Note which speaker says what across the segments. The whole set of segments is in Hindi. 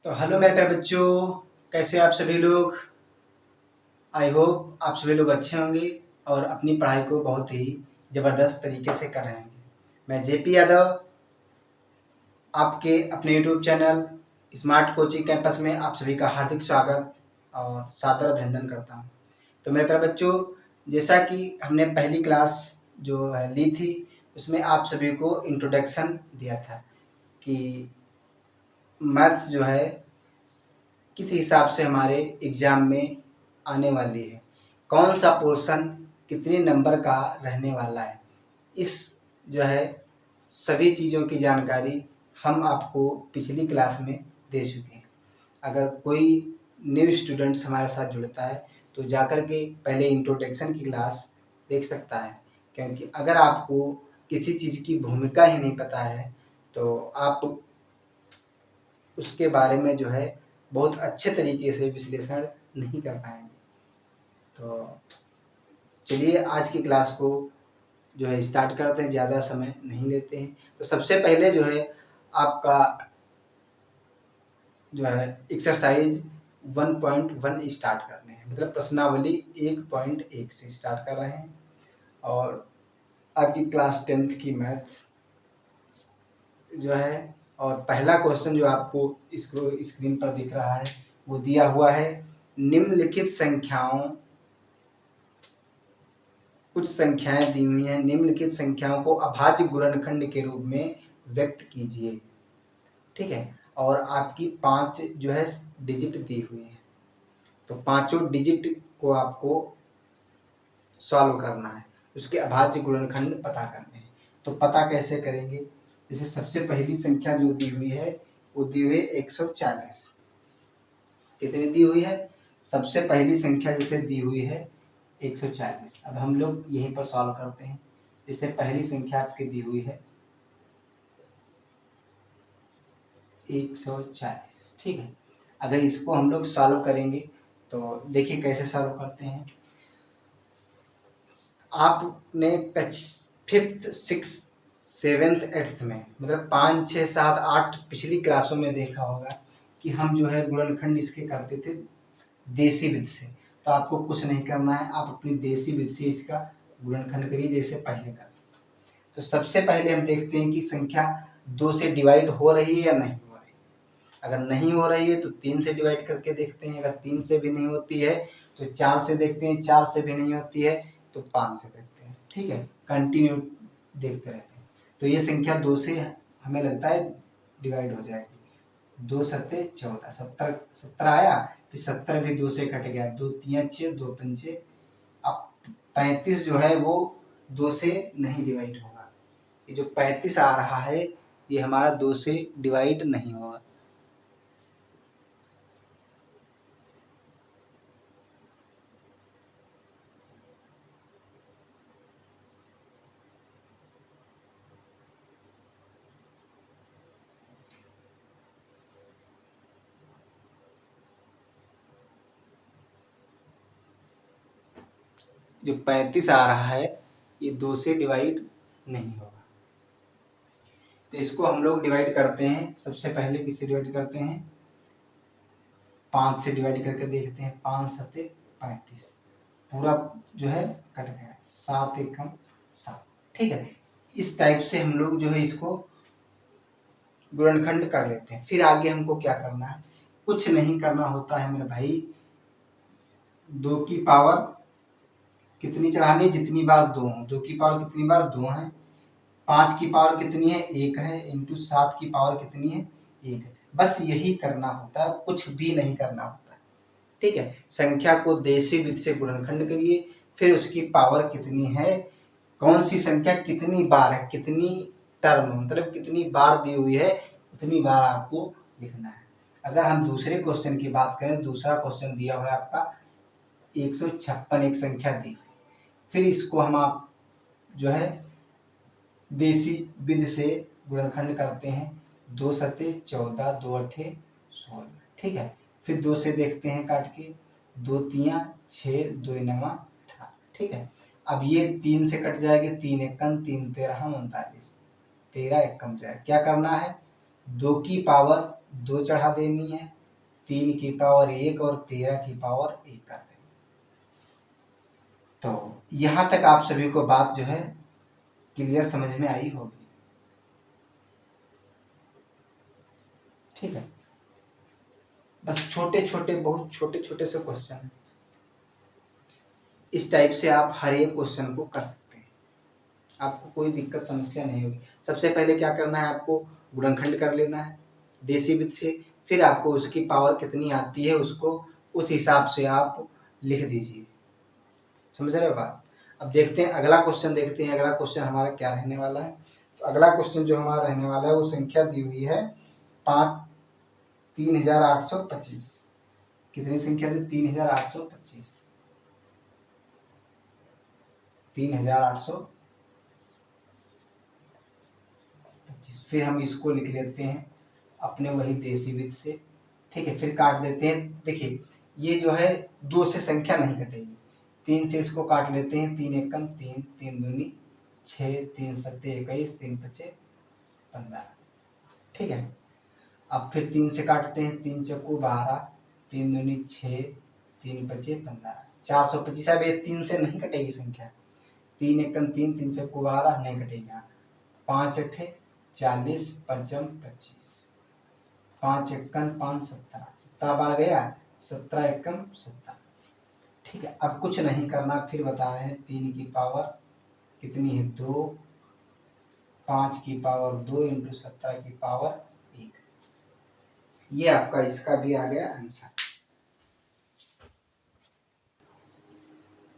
Speaker 1: तो हेलो मेरे प्यारे बच्चों, कैसे आप सभी लोग। आई होप आप सभी लोग अच्छे होंगे और अपनी पढ़ाई को बहुत ही ज़बरदस्त तरीके से कर रहे होंगे। मैं जेपी यादव आपके अपने YouTube channel smart coaching campus में आप सभी का हार्दिक स्वागत और सादर अभिनंदन करता हूं। तो मेरे प्यारे बच्चों, जैसा कि हमने पहली क्लास जो है ली थी उसमें आप सभी को इंट्रोडक्शन दिया था कि मैथ्स जो है किस हिसाब से हमारे एग्ज़ाम में आने वाली है, कौन सा पोर्शन कितने नंबर का रहने वाला है, इस जो है सभी चीज़ों की जानकारी हम आपको पिछली क्लास में दे चुके हैं। अगर कोई न्यू स्टूडेंट्स हमारे साथ जुड़ता है तो जाकर के पहले इंट्रोडक्शन की क्लास देख सकता है, क्योंकि अगर आपको किसी चीज़ की भूमिका ही नहीं पता है तो आप उसके बारे में जो है बहुत अच्छे तरीके से विश्लेषण नहीं कर पाएंगे। तो चलिए आज की क्लास को जो है स्टार्ट करते हैं, ज़्यादा समय नहीं लेते हैं। तो सबसे पहले जो है आपका जो है एक्सरसाइज 1.1 स्टार्ट करने हैं, मतलब प्रश्नावली 1.1 से स्टार्ट कर रहे हैं और आपकी क्लास 10th की मैथ्स जो है। और पहला क्वेश्चन जो आपको स्क्रीन पर दिख रहा है वो दिया हुआ है, निम्नलिखित संख्याओं, कुछ संख्याएं दी हुई हैं, निम्नलिखित संख्याओं को अभाज्य गुणनखंड के रूप में व्यक्त कीजिए। ठीक है, और आपकी 5 जो है डिजिट दी हुई है, तो पांचों डिजिट को आपको सॉल्व करना है, उसके अभाज्य गुणनखंड पता करने हैं। तो पता कैसे करेंगे, जैसे सबसे पहली संख्या जो दी हुई है वो दी हुई है 140। कितनी दी हुई है, सबसे पहली संख्या जैसे दी हुई है 140। अब हम लोग यहीं पर सॉल्व करते हैं। जैसे पहली संख्या आपकी दी हुई है 140, ठीक है। अगर इसको हम लोग सॉल्व करेंगे तो देखिए कैसे सॉल्व करते हैं। आपने 5th 6th 7th 8th में, मतलब 5 6 7 8 पिछली क्लासों में देखा होगा कि हम जो है गुणनखंड इसके करते थे देसी विधि से। तो आपको कुछ नहीं करना है, आप अपनी देसी विधि से इसका गुणनखंड करिए जैसे पहले करते। तो सबसे पहले हम देखते हैं कि संख्या 2 से डिवाइड हो रही है या नहीं हो रही है। अगर नहीं हो रही है तो 3 से डिवाइड करके देखते हैं, अगर 3 से भी नहीं होती है तो 4 से देखते हैं, 4 से भी नहीं होती है तो 5 से देखते हैं। ठीक है, कंटिन्यू देखते रहते हैं। तो ये संख्या 2 से हमें लगता है डिवाइड हो जाएगी। 2 सत्ते 14, 70 आया, फिर 70 भी 2 से कट गया, 2 3 6, 2 पंचे। अब 35 जो है वो 2 से नहीं डिवाइड होगा। ये जो 35 आ रहा है ये हमारा 2 से डिवाइड नहीं होगा। जो 35 आ रहा है ये 2 से डिवाइड नहीं होगा। तो इसको हम लोग डिवाइड करते हैं, सबसे पहले किससे डिवाइड करते हैं, 5 से डिवाइड करके देखते हैं। 5 सत्ते 35, पूरा जो है कट गया, 7 एकम 7। ठीक है, इस टाइप से हम लोग जो है इसको गुणनखंड कर लेते हैं। फिर आगे हमको क्या करना है, कुछ नहीं करना होता है मेरे भाई। 2 की पावर कितनी चढ़ानी, जितनी बार 2 हो। 2 की पावर कितनी बार 2 है। 5 की पावर कितनी है, 1 है, इंटू 7 की पावर कितनी है, 1 है। बस यही करना होता है, कुछ भी नहीं करना होता है। ठीक है, संख्या को देशी विधि से गुणनखंड करिए, फिर उसकी पावर कितनी है, कौन सी संख्या कितनी बार है, कितनी टर्म मतलब कितनी बार दी हुई है, उतनी बार आपको लिखना है। अगर हम दूसरे क्वेश्चन की बात करें, दूसरा क्वेश्चन दिया हुआ है आपका 156 एक संख्या दी, फिर इसको हम आप जो है देसी विधि से गुणनखंड करते हैं। 2 सत्ते 14, 2 अट्ठे 16। ठीक है, फिर 2 से देखते हैं काट के, 2 तियां 6, 2 नवा 18। ठीक है, अब ये 3 से कट जाएगी, 3 एकम 3 13 39, 13 एकम जाए। क्या करना है, 2 की पावर 2 चढ़ा देनी है, 3 की पावर 1 और 13 की पावर 1 कर देनी। तो यहाँ तक आप सभी को बात जो है क्लियर समझ में आई होगी। ठीक है, बस छोटे छोटे, बहुत छोटे छोटे से क्वेश्चन हैं। इस टाइप से आप हर एक क्वेश्चन को कर सकते हैं, आपको कोई दिक्कत समस्या नहीं होगी। सबसे पहले क्या करना है, आपको गुणनखंड कर लेना है देसी विधि से, फिर आपको उसकी पावर कितनी आती है उसको उस हिसाब से आप लिख दीजिए। समझ रहे हो बात। अब देखते हैं अगला क्वेश्चन, देखते हैं अगला क्वेश्चन हमारा क्या रहने वाला है। तो अगला क्वेश्चन जो हमारा रहने वाला है वो संख्या दी हुई है 3825। कितनी संख्या दी? 3825। 3825। फिर हम इसको लिख लेते हैं अपने वही देसी विधि से। ठीक है, फिर काट देते हैं। देखिए ये जो है 2 से संख्या नहीं कटेगी, 3 से इसको काट लेते हैं। 3 एकम 3, 3 दूनी 6, 3 सत्ते 21, 3 पचे 15। ठीक है, अब फिर 3 से काटते हैं। 3 चक्कू 12, 3 दूनी 6, 3 पचे 15, 425। अब ये 3 से नहीं कटेगी संख्या। 3 एकम 3, 3 चक्कू 12 नहीं कटेगा। 5 अट्ठे 40, पंचम 25, 5 एकम 5 17, 17 बार गया, 17 एकम 17। ठीक है, अब कुछ नहीं करना, फिर बता रहे हैं 3 की पावर कितनी है 2, 5 की पावर 2 इंटू 17 की पावर 1। ये आपका इसका भी आ गया आंसर।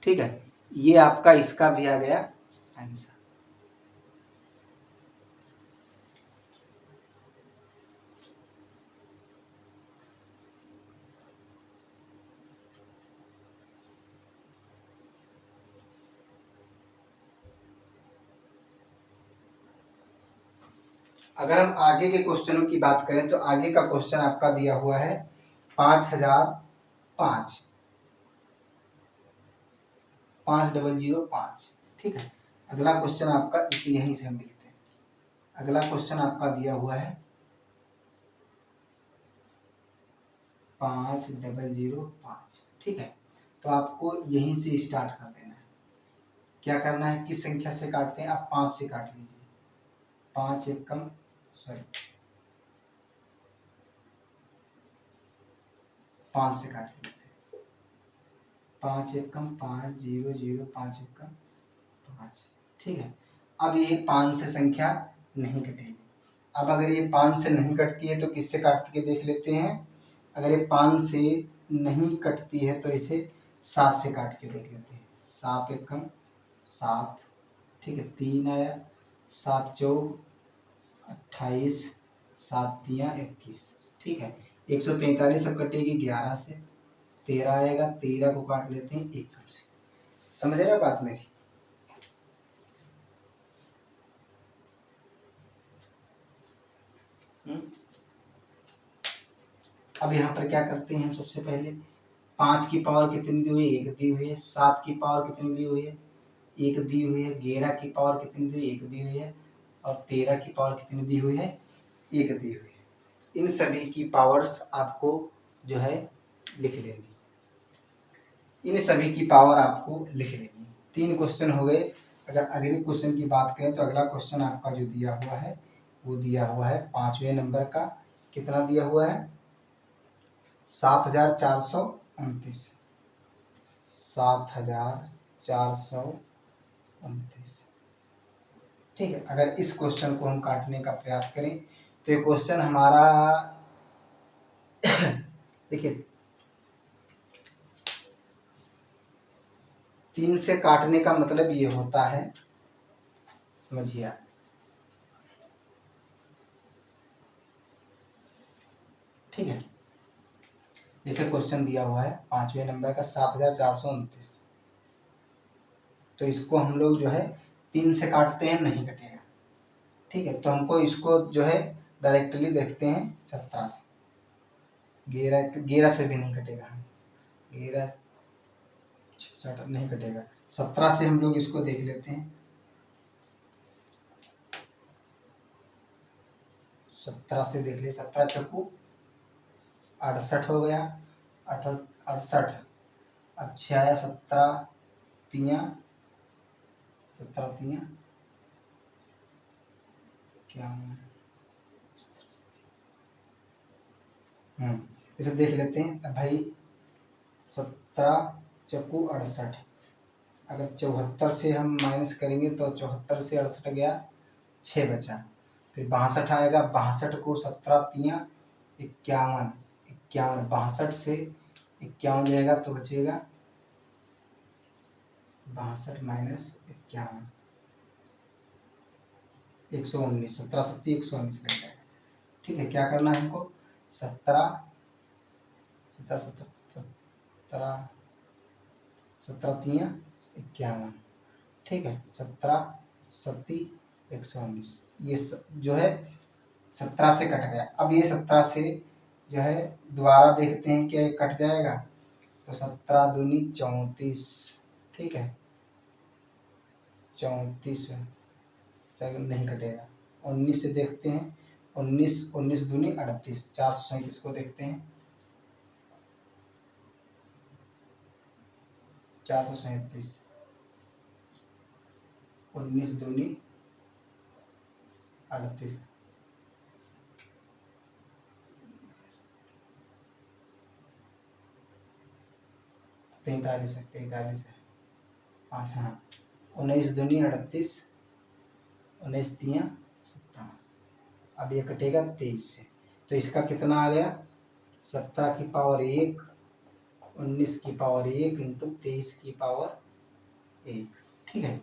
Speaker 1: ठीक है, ये आपका इसका भी आ गया आंसर। अगर हम आगे के क्वेश्चनों की बात करें तो आगे का क्वेश्चन आपका दिया हुआ है 5005, 5005। ठीक है, अगला क्वेश्चन आपका इसी यहीं से हम लिखते हैं। अगला क्वेश्चन आपका दिया हुआ है 5005। ठीक है, तो आपको यहीं से स्टार्ट कर देना है। क्या करना है, किस संख्या से काटते हैं आप? 5 से काट लीजिए। 5 एकम सॉरी 5 से काट लीजिए। 5 एकम 5, 0 0, 5 एकम 5। ठीक है, अब ये 5 से संख्या नहीं कटेगी। अब अगर ये 5 से नहीं कटती है तो किससे काट के देख लेते हैं। अगर ये 5 से नहीं कटती है तो इसे 7 से काट के देख लेते हैं। 7 एकम 7। ठीक है, 3 आया, 7 चौक 28, 7 तिया 21। ठीक है, 143 अब कटेगी 11 से, 13 आएगा, 13 को काट लेते हैं एकम से। समझ रहे हो बात मेरी। अब यहाँ पर क्या करते हैं हम, सबसे पहले 5 की पावर कितनी दी हुई है? 1 दी हुई है। 7 की पावर कितनी दी हुई है? 1 दी हुई है। 11 की पावर कितनी दी हुई है? 1 दी हुई है। और 13 की पावर कितनी दी हुई है? 1 दी हुई है। इन सभी की पावर्स आपको जो है लिख लेनी, इन सभी की पावर आपको लिख लेनी। 3 क्वेश्चन हो गए। अगर अगले क्वेश्चन की बात करें तो अगला क्वेश्चन आपका जो दिया हुआ है वो दिया हुआ है 5वें नंबर का। कितना दिया हुआ है? 7429। 7429। ठीक है, अगर इस क्वेश्चन को हम काटने का प्रयास करें तो ये क्वेश्चन हमारा देखिए 3 से काटने का मतलब ये होता है, समझिए आप। ठीक है, जैसे क्वेश्चन दिया हुआ है 5वें नंबर का 7429, तो इसको हम लोग जो है 3 से काटते हैं, नहीं कटेगा। ठीक है, तो हमको इसको जो है डायरेक्टली देखते हैं 17 से। 11 से भी नहीं कटेगा, 11 नहीं कटेगा। 17 से हम लोग इसको देख लेते हैं। 17 से देख ले, 17 चक्कू 68 हो गया, 68। अब 6 आया, 17 तियाँ, 17 तियाँ क्या, इसे देख लेते हैं भाई। 17 चक्कू 68, अगर 74 से हम माइनस करेंगे तो 74 से 68 गया, 6 बचा। फिर 62 आएगा, 62 को 17 तियाँ 51, 62 से 51 जाएगा तो बचेगा 62 माइनस 51, 119। 17 सत्ती 119 लग जाएगा। ठीक है, क्या करना है हमको, 17 तियाँ 51, ठीक है, 17 सत्ती 119। ये जो है 17 से कट गया। अब ये 17 से जो है दोबारा देखते हैं क्या ये कट जाएगा, तो 17 दूनी 34, ठीक है, 34 नहीं कटेगा। 19 से देखते हैं, 19 दूनी 38, 437 को देखते हैं, 437, 19 दूनी 38, 43 है, 43 है, 5, हाँ, 19 दूनी 38, 19 तियाँ 57। अब ये कटेगा 23 से, तो इसका कितना आ गया, 17 की पावर 1, 19 की पावर 1 इंटू 23 की पावर 1। ठीक है,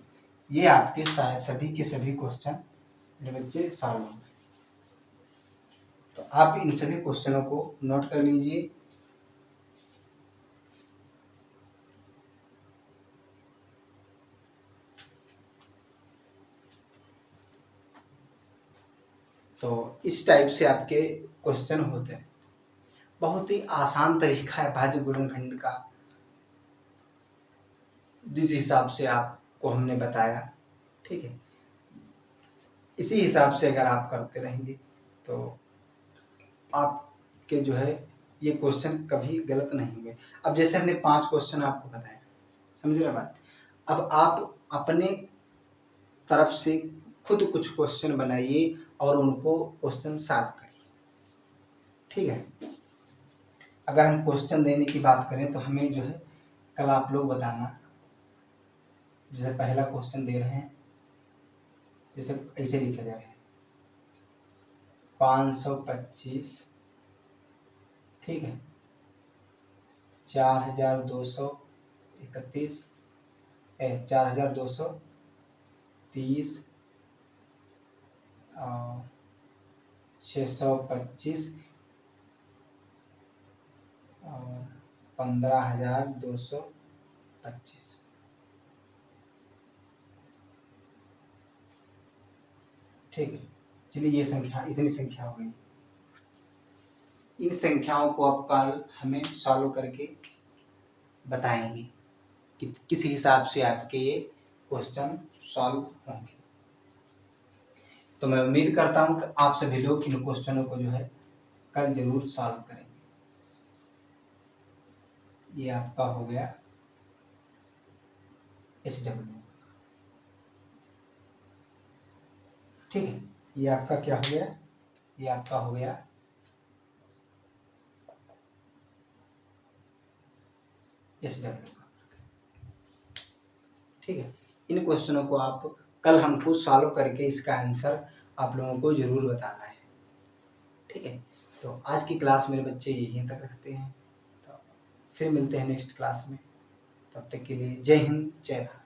Speaker 1: ये आपके शायद सभी के सभी क्वेश्चन मेरे बच्चे सॉल्व होंगे। तो आप इन सभी क्वेश्चनों को नोट कर लीजिए। तो इस टाइप से आपके क्वेश्चन होते हैं। बहुत ही आसान तरीका है भाज्य गुणनखंड का, जिस हिसाब से आपको हमने बताया। ठीक है, इसी हिसाब से अगर आप करते रहेंगे तो आपके जो है ये क्वेश्चन कभी गलत नहीं होंगे। अब जैसे हमने 5 क्वेश्चन आपको बताया, समझ रहे बात। अब आप अपने तरफ से खुद कुछ क्वेश्चन बनाइए और उनको क्वेश्चन सॉल्व करिए। ठीक है, अगर हम क्वेश्चन देने की बात करें तो हमें जो है कल आप लोग बताना, जैसे पहला क्वेश्चन दे रहे हैं, जैसे ऐसे लिखा जा रहा है 525, ठीक है, 4231, 4230 और 625 और 15225। ठीक है, चलिए ये संख्या, इतनी संख्या हो गई। इन संख्याओं को आप कल हमें सॉल्व करके बताएंगे कि किस हिसाब से आपके ये क्वेश्चन सॉल्व होंगे। तो मैं उम्मीद करता हूँ कि आप सभी लोग इन क्वेश्चनों को जो है कल जरूर सॉल्व करेंगे। ये आपका हो गया SW, ठीक है, ये आपका क्या हो गया, ये आपका हो गया SW का। ठीक है, इन क्वेश्चनों को आप कल हमको सॉल्व करके इसका आंसर आप लोगों को जरूर बताना है। ठीक है, तो आज की क्लास मेरे बच्चे यहीं तक रखते हैं, तो फिर मिलते हैं नेक्स्ट क्लास में। तब तक के लिए जय हिंद, जय भारत।